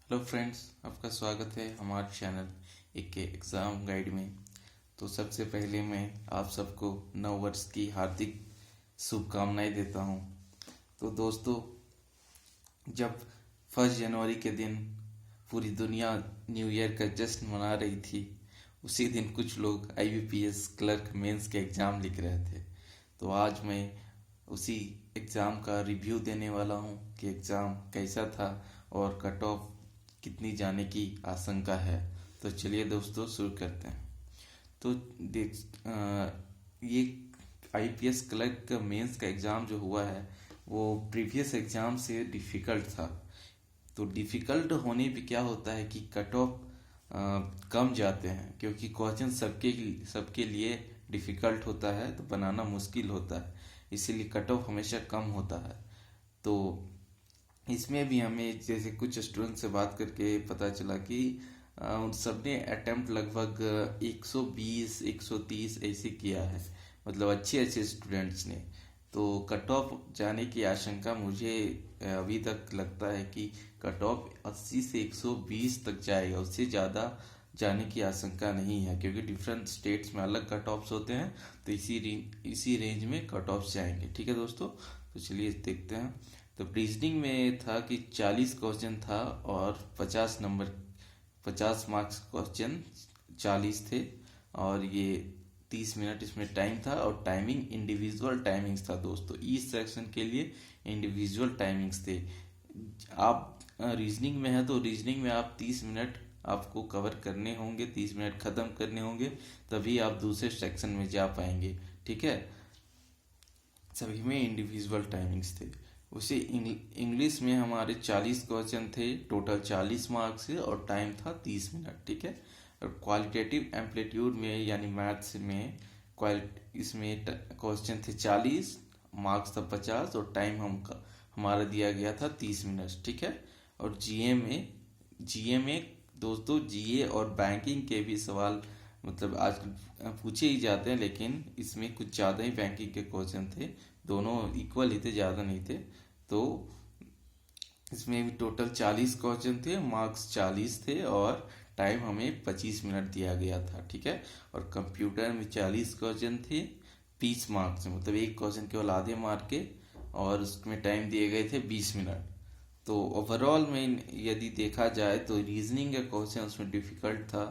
Hello friends, आपका स्वागत है हमारे चैनल एक के एग्ज़ाम गाइड में। तो सबसे पहले मैं आप सबको नव वर्ष की हार्दिक शुभकामनाएं देता हूं। तो दोस्तों, जब 1 जनवरी के दिन पूरी दुनिया न्यू ईयर का जश्न मना रही थी, उसी दिन कुछ लोग आईबीपीएस क्लर्क मेंस के एग्ज़ाम लिख रहे थे। तो आज मैं उसी एग्ज़ाम का रिव्यू देने वाला हूं कि एग्ज़ाम कैसा था और कट ऑफ कितनी जाने की आशंका है। तो चलिए दोस्तों, शुरू करते हैं। तो देख ये आईपीएस क्लर्क का मेंस का एग्ज़ाम जो हुआ है वो प्रीवियस एग्ज़ाम से डिफ़िकल्ट था। तो डिफ़िकल्ट होने पे क्या होता है कि कट ऑफ कम जाते हैं, क्योंकि क्वेश्चन सबके सबके लिए डिफ़िकल्ट होता है तो बनाना मुश्किल होता है, इसीलिए कट ऑफ हमेशा कम होता है। तो इसमें भी हमें जैसे कुछ स्टूडेंट से बात करके पता चला कि उन सब ने अटेम्प्ट लगभग 120 130 ऐसे किया है, मतलब अच्छे अच्छे स्टूडेंट्स ने। तो कट ऑफ जाने की आशंका मुझे अभी तक लगता है कि कट ऑफ 80 से 120 तक जाएगा, उससे ज़्यादा जाने की आशंका नहीं है, क्योंकि डिफरेंट स्टेट्स में अलग कट ऑफ्स होते हैं। तो इसी रेंज में कट ऑफ्स जाएंगे। ठीक है दोस्तों, तो चलिए देखते हैं। तो रीजनिंग में था कि 40 क्वेश्चन था और 50 मार्क्स क्वेश्चन 40 थे, और ये 30 मिनट इसमें टाइम था। और टाइमिंग इंडिविजुअल टाइमिंग्स था दोस्तों, ईच सेक्शन के लिए इंडिविजुअल टाइमिंग्स थे। आप रीजनिंग में है तो रीजनिंग में आप 30 मिनट आपको कवर करने होंगे, 30 मिनट ख़त्म करने होंगे, तभी आप दूसरे सेक्शन में जा पाएंगे। ठीक है, सभी में इंडिविजुअल टाइमिंग्स थे। उसे इंग्लिश में हमारे 40 क्वेश्चन थे, टोटल 40 मार्क्स से, और टाइम था 30 मिनट। ठीक है, और क्वालिटेटिव एम्पलीट्यूड में यानी मैथ्स में इसमें क्वेश्चन थे 40, मार्क्स था 50, और टाइम हमारा दिया गया था 30 मिनट। ठीक है, और जीए में दोस्तों, जीए और बैंकिंग के भी सवाल मतलब आज पूछे ही जाते हैं, लेकिन इसमें कुछ ज़्यादा ही बैंकिंग के क्वेश्चन थे। दोनों इक्वल ही थे, ज़्यादा नहीं थे। तो इसमें भी टोटल 40 क्वेश्चन थे, मार्क्स 40 थे, और टाइम हमें 25 मिनट दिया गया था। ठीक है, और कंप्यूटर में 40 क्वेश्चन थे, 20 मार्क्स, मतलब एक क्वेश्चन केवल आधे मार्क के, और उसमें टाइम दिए गए थे 20 मिनट। तो ओवरऑल में यदि देखा जाए तो रीजनिंग का क्वेश्चन उसमें डिफिकल्ट था।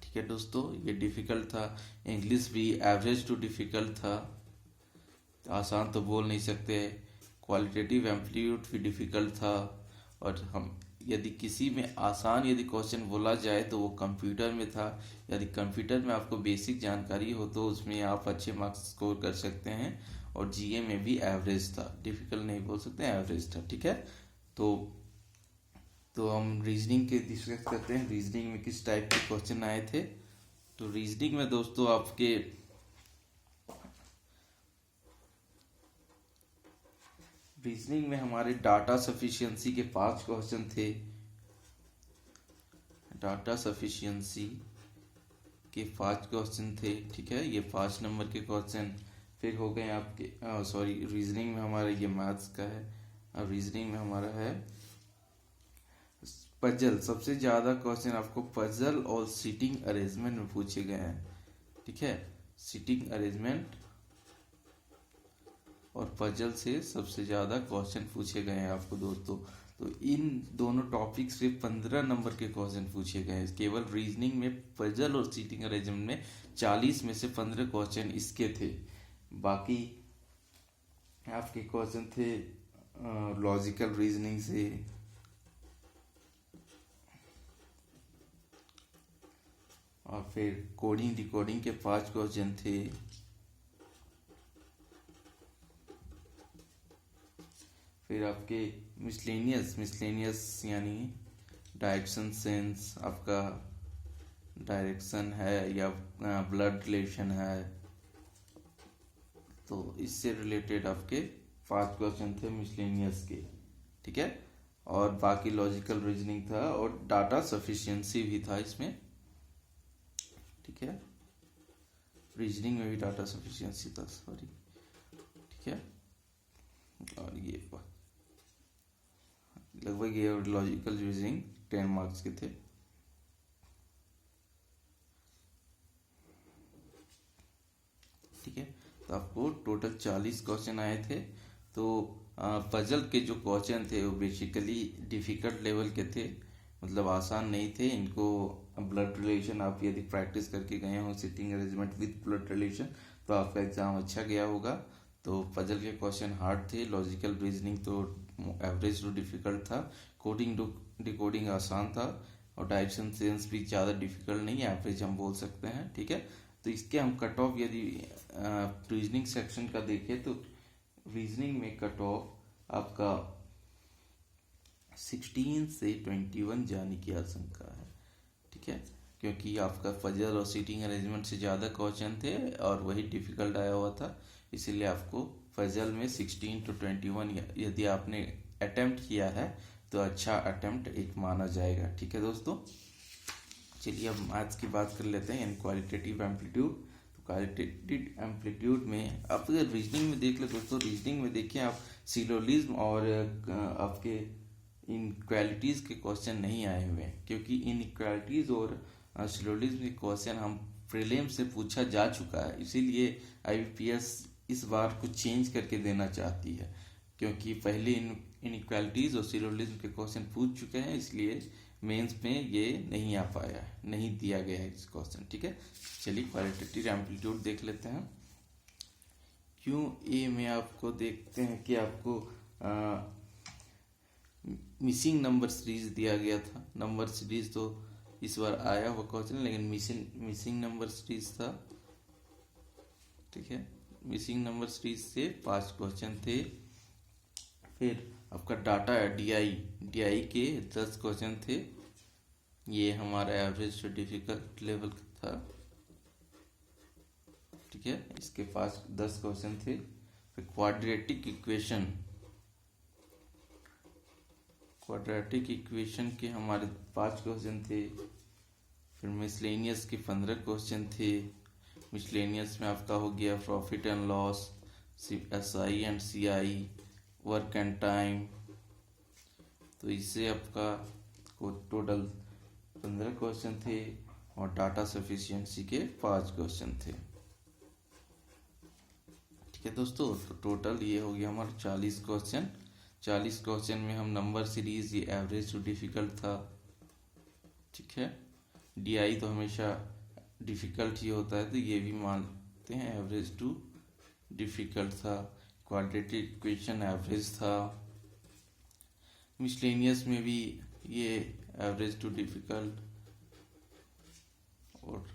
ठीक है दोस्तों, ये डिफिकल्ट था। इंग्लिश भी एवरेज टू डिफिकल्ट था, आसान तो बोल नहीं सकते। क्वालिटेटिव एम्पलीट्यूड भी डिफिकल्ट था। और हम यदि किसी में आसान यदि क्वेश्चन बोला जाए तो वो कंप्यूटर में था। यदि कंप्यूटर में आपको बेसिक जानकारी हो तो उसमें आप अच्छे मार्क्स स्कोर कर सकते हैं। और जीए में भी एवरेज था, डिफिकल्ट नहीं बोल सकते, एवरेज था। ठीक है, तो हम रीजनिंग के डिस्कस करते हैं। रीजनिंग में किस टाइप के क्वेश्चन आए थे। तो रीजनिंग में दोस्तों आपके रीजनिंग में हमारे डाटा सफिशिएंसी के 5 क्वेश्चन थे। डाटा सफिशिएंसी के 5 क्वेश्चन थे। ठीक है, ये 5 नंबर के क्वेश्चन फिर हो गए आपके। सॉरी, रीजनिंग में हमारा ये मैथ्स का है। अब रीजनिंग में हमारा है पजल। सबसे ज़्यादा क्वेश्चन आपको पजल और सीटिंग अरेंजमेंट में पूछे गए हैं। ठीक है, सीटिंग अरेंजमेंट और पजल से सबसे ज़्यादा क्वेश्चन पूछे गए हैं आपको दोस्तों। तो इन दोनों टॉपिक से 15 नंबर के क्वेश्चन पूछे गए हैं। केवल रीजनिंग में पजल और सीटिंग अरेंजमेंट में 40 में से 15 क्वेश्चन इसके थे। बाकी आपके क्वेश्चन थे लॉजिकल रीजनिंग से, और फिर कोडिंग डिकोडिंग के 5 क्वेश्चन थे। फिर आपके मिसलेनियस यानी डायरेक्शन सेंस, आपका डायरेक्शन है या ब्लड रिलेशन है, तो इससे रिलेटेड आपके 5 क्वेश्चन थे मिसलेनियस के। ठीक है, और बाकी लॉजिकल रीजनिंग था, और डाटा सफिशिएंसी भी था इसमें। ठीक है, रीजनिंग में भी डाटा सफिशिएंसी था, सॉरी। ठीक है, और ये लगभग लगभग ये, और लॉजिकल रीजनिंग 10 मार्क्स के थे। ठीक है, तो आपको टोटल 40 क्वेश्चन आए थे। तो पजल के जो क्वेश्चन थे वो बेसिकली डिफिकल्ट लेवल के थे, मतलब आसान नहीं थे। इनको ब्लड रिलेशन आप यदि प्रैक्टिस करके गए हो, sitting arrangement with blood relation, तो आपका एग्जाम अच्छा गया होगा। तो पजल के क्वेश्चन हार्ड थे, लॉजिकल रीजनिंग तो एवरेज टू डिफिकल्ट था, कोडिंग टू डिकोडिंग आसान था, और डायरेक्शन सेंस भी ज़्यादा डिफिकल्ट नहीं, एवरेज हम बोल सकते हैं। ठीक है, तो इसके हम कट ऑफ यदि रीजनिंग सेक्शन का देखें तो रीजनिंग में कट ऑफ आपका 16 से 21 जाने की आशंका है। ठीक है, क्योंकि आपका पजल और सीटिंग अरेंजमेंट से ज़्यादा क्वेश्चन थे और वही डिफिकल्ट आया हुआ था, इसीलिए आपको पजल में 16 to 21 यदि आपने अटेम्प्ट किया है तो अच्छा अटेम्प्ट एक माना जाएगा। ठीक है दोस्तों, चलिए अब मैथ्स की बात कर लेते हैं, यानी क्वालिटेटिव एम्पलीट्यूड। तो क्वालिटेटिव एम्पलीट्यूड में आप अगर रीजनिंग में देख ले दोस्तों, रीजनिंग में देखिए आप सिलोजिज्म और आपके इनइक्वालिटीज़ के क्वेश्चन नहीं आए हुए हैं, क्योंकि इनइक्वालिटीज़ और सिलोजिज्म के क्वेश्चन हम प्रीलिम से पूछा जा चुका है, इसीलिए आईबीपीएस इस बार कुछ चेंज करके देना चाहती है, क्योंकि पहले इनइक्वालिटीज़ और सिलोजिज्म के क्वेश्चन पूछ चुके हैं, इसलिए मेंस में ये नहीं आ पाया, नहीं दिया गया है इस क्वेश्चन। ठीक है, चलिए क्वालिटेटिव एम्पलीट्यूड देख लेते हैं। क्यों ए में आपको देखते हैं कि आपको मिसिंग नंबर सीरीज दिया गया था। नंबर सीरीज तो इस बार आया हुआ क्वेश्चन, लेकिन मिसिंग नंबर सीरीज था। ठीक है, मिसिंग नंबर सीरीज से 5 क्वेश्चन थे। फिर आपका डाटा डीआई के 10 क्वेश्चन थे, ये हमारा एवरेज टू डिफिकल्ट लेवल था। ठीक है, इसके पास 10 क्वेश्चन थे। फिर क्वाड्रेटिक इक्वेशन के हमारे 5 क्वेश्चन थे। फिर मिसलेनियस के 15 क्वेश्चन थे। मिसलेनियस में आपका हो गया profit and loss, SI and CI, work and time, तो इससे आपका टोटल 15 क्वेश्चन थे, और डाटा सफिशिएंसी के 5 क्वेश्चन थे। ठीक है दोस्तों, तो टोटल ये हो गया हमारा 40 क्वेश्चन। 40 क्वेश्चन में हम नंबर सीरीज, ये एवरेज टू डिफिकल्ट था। ठीक है, डीआई तो हमेशा डिफिकल्ट ही होता है, तो ये भी मानते हैं एवरेज टू डिफिकल्ट था। क्वाड्रेटिक इक्वेशन एवरेज था। मिसलेनियस में भी ये एवरेज टू डिफिकल्ट, और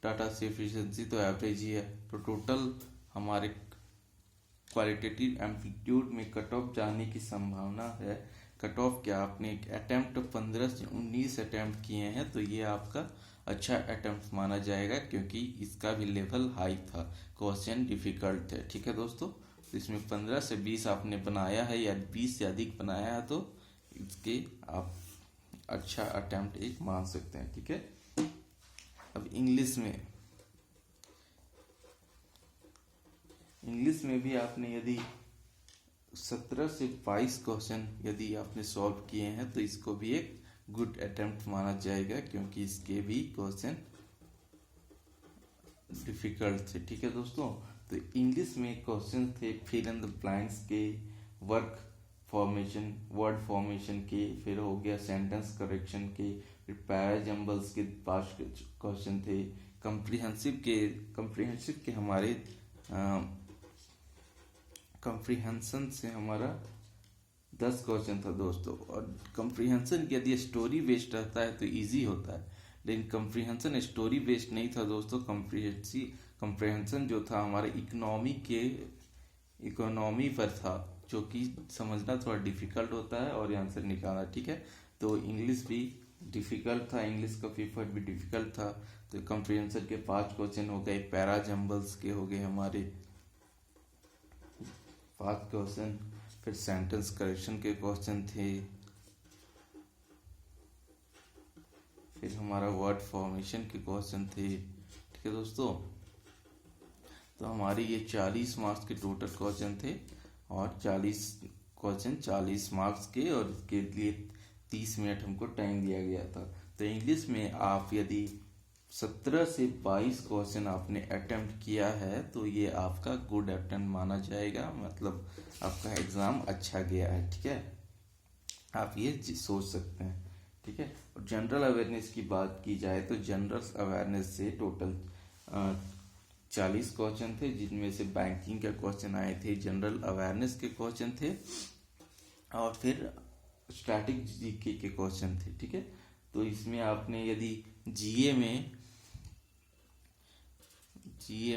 डाटा सफिशिएंसी तो एवरेज ही है। तो टोटल हमारे क्वालिटेटिव एम्पलीट्यूड में कट ऑफ जाने की संभावना है। कट ऑफ क्या, आपने एक अटेम्प्ट 15 से 19 अटेम्प्ट किए हैं, तो ये आपका अच्छा अटेम्प्ट माना जाएगा, क्योंकि इसका भी लेवल हाई था, क्वेश्चन डिफिकल्ट थे। ठीक है दोस्तों, तो इसमें 15 से 20 आपने बनाया है या 20 से अधिक बनाया है, तो इसके आप अच्छा अटेम्प्ट एक मान सकते हैं। ठीक है, अब इंग्लिश में भी आपने यदि 17 से 22 क्वेश्चन यदि आपने सॉल्व किए हैं, तो इसको भी एक गुड अटेम्प्ट माना जाएगा, क्योंकि इसके भी क्वेश्चन डिफिकल्ट थे। ठीक है दोस्तों, तो इंग्लिश में क्वेश्चन थे फिल इन द ब्लैंक्स के, वर्ड फॉर्मेशन के, फिर हो गया सेंटेंस करेक्शन के, फिर पैराजम्बल्स के 5 क्वेश्चन थे। कंप्रीहेंसिव के हमारे कंप्रीहेंशन से हमारा 10 क्वेश्चन था दोस्तों। और कंप्रीहेंशन यदि स्टोरी बेस्ड रहता है तो इजी होता है, लेकिन कंप्रीहेंशन स्टोरी बेस्ड नहीं था दोस्तों। कंप्रीहेंशन जो था हमारे इकोनॉमी पर था, जो कि समझना थोड़ा डिफिकल्ट होता है और आंसर निकालना। ठीक है, तो इंग्लिश भी डिफिकल्ट था, इंग्लिश का पेपर भी डिफिकल्ट था। तो कंप्रीहेंशन के 5 क्वेश्चन हो गए, पैराजम्बल्स के हो गए हमारे 5 क्वेश्चन, फिर सेंटेंस करेक्शन के क्वेश्चन थे, फिर हमारा वर्ड फॉर्मेशन के क्वेश्चन थे। ठीक है दोस्तों, तो हमारे ये 40 मार्क्स के टोटल क्वेश्चन थे, और 40 क्वेश्चन 40 मार्क्स के, और इसके लिए 30 मिनट हमको टाइम दिया गया था। तो इंग्लिश में आप यदि 17 से 22 क्वेश्चन आपने अटेम्प्ट किया है तो ये आपका गुड अटेम्प्ट माना जाएगा, मतलब आपका एग्ज़ाम अच्छा गया है। ठीक है, आप ये सोच सकते हैं। ठीक है, और जनरल अवेयरनेस की बात की जाए तो जनरल अवेयरनेस से टोटल 40 क्वेश्चन थे, जिनमें से बैंकिंग के क्वेश्चन आए थे, जनरल अवेयरनेस के क्वेश्चन थे, और फिर स्टैटिक जीके के क्वेश्चन थे। ठीक है, तो इसमें आपने यदि जीए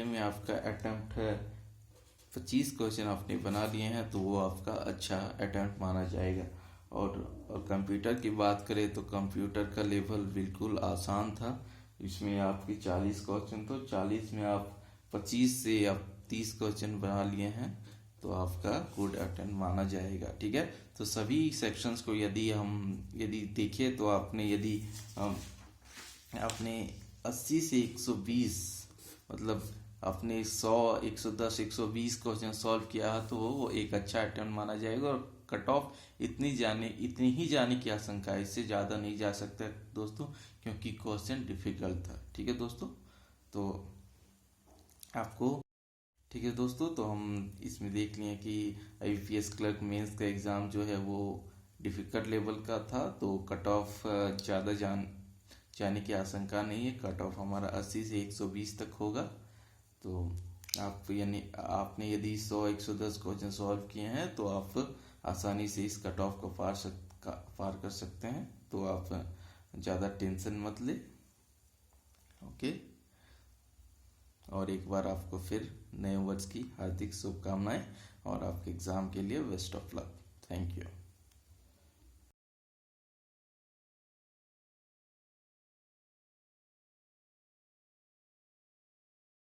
में आपका अटेम्प्ट है 25 क्वेश्चन आपने बना लिए हैं तो वो आपका अच्छा अटेम्प्ट माना जाएगा। और कंप्यूटर की बात करें तो कंप्यूटर का लेवल बिल्कुल आसान था। इसमें आपके 40 क्वेश्चन, तो 40 में आप 25 से आप 30 क्वेश्चन बना लिए हैं तो आपका गुड अटेम्प्ट माना जाएगा। ठीक है, तो सभी सेक्शंस को यदि देखें तो आपने 80 से 120, मतलब आपने 100, 110, 120 क्वेश्चन सॉल्व किया है तो वो एक अच्छा अटेम्प्ट माना जाएगा। और कट ऑफ इतनी ही जाने की आशंका है, इससे ज़्यादा नहीं जा सकता दोस्तों, क्योंकि क्वेश्चन डिफिकल्ट था। ठीक है दोस्तों, तो आपको ठीक है दोस्तों, तो हम इसमें देख लिए कि आईपीएस क्लर्क मेंस का एग्ज़ाम जो है वो डिफ़िकल्ट लेवल का था, तो कट ऑफ ज़्यादा जाने की आशंका नहीं है। कट ऑफ हमारा 80 से 120 तक होगा। तो आपने यदि 100, 110 क्वेश्चन सॉल्व किए हैं तो आप आसानी से इस कट ऑफ को पार कर सकते हैं। तो आप ज़्यादा टेंशन मत ले। ओके, और एक बार आपको फिर नए वर्ष की हार्दिक शुभकामनाएं और आपके एग्ज़ाम के लिए best of luck. Thank you.